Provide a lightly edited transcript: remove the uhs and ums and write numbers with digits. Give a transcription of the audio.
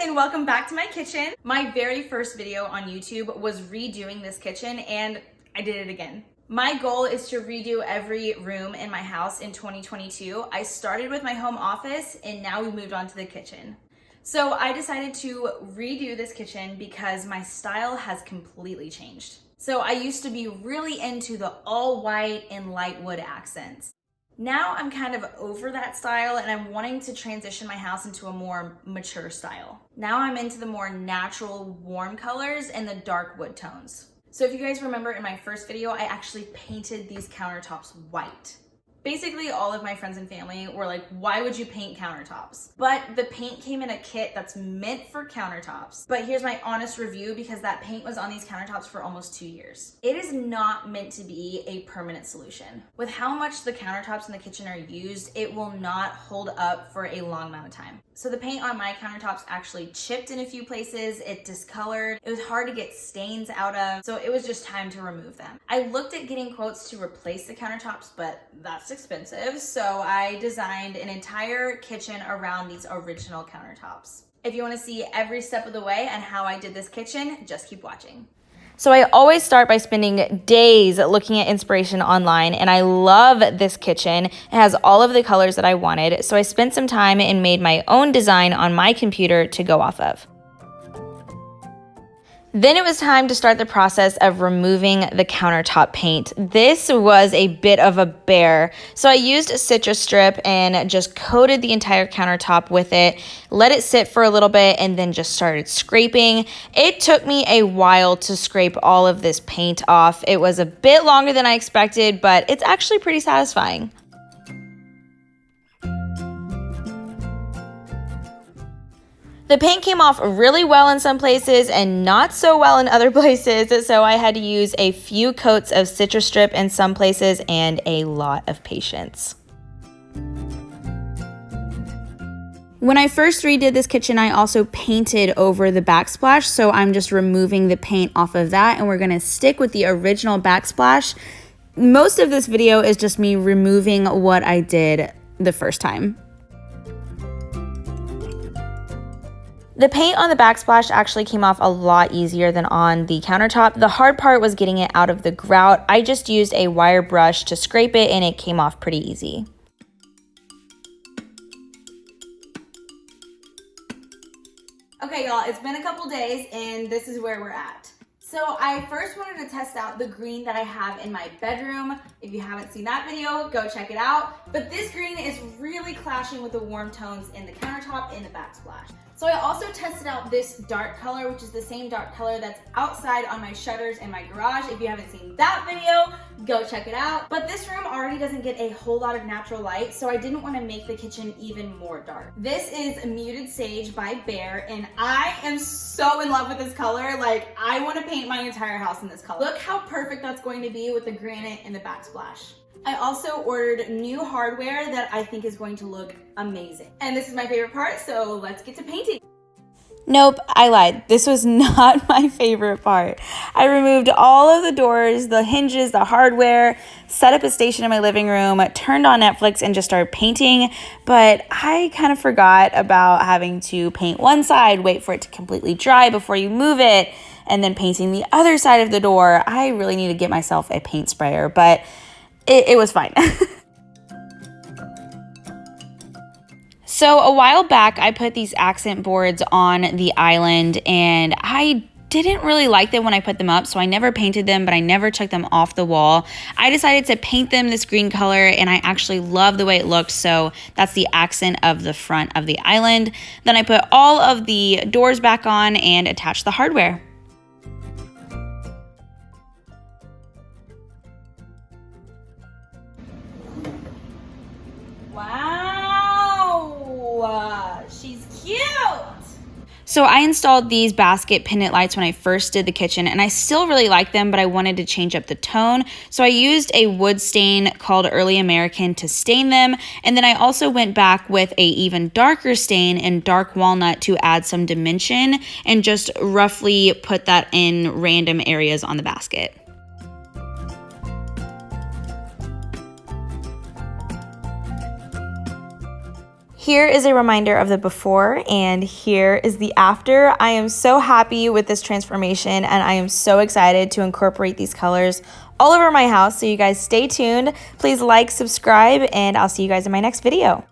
and welcome back to my kitchen. My very first video on YouTube was redoing this kitchen and I did it again. My goal is to redo every room in my house in 2022. I started with my home office and now we moved on to the kitchen. So I decided to redo this kitchen because my style has completely changed. So I used to be really into the all white and light wood accents. Now I'm kind of over that style and I'm wanting to transition my house into a more mature style. Now I'm into the more natural warm colors and the dark wood tones. So if you guys remember in my first video, I actually painted these countertops white. Basically, all of my friends and family were like, why would you paint countertops? But the paint came in a kit that's meant for countertops. But here's my honest review because that paint was on these countertops for almost 2 years. It is not meant to be a permanent solution. With how much the countertops in the kitchen are used, it will not hold up for a long amount of time. So the paint on my countertops actually chipped in a few places, it discolored, it was hard to get stains out of, so it was just time to remove them. I looked at getting quotes to replace the countertops, but that's expensive, so I designed an entire kitchen around these original countertops. If you want to see every step of the way and how I did this kitchen, just keep watching. So I always start by spending days looking at inspiration online, and I love this kitchen. It has all of the colors that I wanted, so I spent some time and made my own design on my computer to go off of. Then it was time to start the process of removing the countertop paint. This was a bit of a bear. So I used a citrus strip and just coated the entire countertop with it, let it sit for a little bit, and then just started scraping. It took me a while to scrape all of this paint off. It was a bit longer than I expected, but it's actually pretty satisfying. The paint came off really well in some places and not so well in other places, so I had to use a few coats of citrus strip in some places and a lot of patience. When I first redid this kitchen, I also painted over the backsplash, so I'm just removing the paint off of that, and we're gonna stick with the original backsplash. Most of this video is just me removing what I did the first time. The paint on the backsplash actually came off a lot easier than on the countertop. The hard part was getting it out of the grout. I just used a wire brush to scrape it and it came off pretty easy. Okay, y'all, it's been a couple days and this is where we're at. So I first wanted to test out the green that I have in my bedroom. If you haven't seen that video, go check it out. But this green is really clashing with the warm tones in the countertop and the backsplash. So I also tested out this dark color, which is the same dark color that's outside on my shutters in my garage. If you haven't seen that video, go check it out. But this room already doesn't get a whole lot of natural light, so I didn't want to make the kitchen even more dark. This is Muted Sage by Bear, and I am so in love with this color. Like, I want to paint my entire house in this color. Look how perfect that's going to be with the granite and the backsplash. I also ordered new hardware that I think is going to look amazing. And this is my favorite part, so let's get to painting. Nope, I lied. This was not my favorite part. I removed all of the doors, the hinges, the hardware, set up a station in my living room, turned on Netflix, and just started painting. But I kind of forgot about having to paint one side, wait for it to completely dry before you move it, and then painting the other side of the door. I really need to get myself a paint sprayer, but it was fine. So a while back, I put these accent boards on the island and I didn't really like them when I put them up, so I never painted them, but I never took them off the wall. I decided to paint them this green color and I actually love the way it looked, so that's the accent of the front of the island. Then I put all of the doors back on and attached the hardware. Wow, she's cute. So I installed these basket pendant lights when I first did the kitchen, and I still really like them, but I wanted to change up the tone. So I used a wood stain called Early American to stain them, and then I also went back with a even darker stain in dark walnut to add some dimension and just roughly put that in random areas on the basket. Here is a reminder of the before and here is the after. I am so happy with this transformation and I am so excited to incorporate these colors all over my house. So you guys stay tuned. Please like, subscribe, and I'll see you guys in my next video.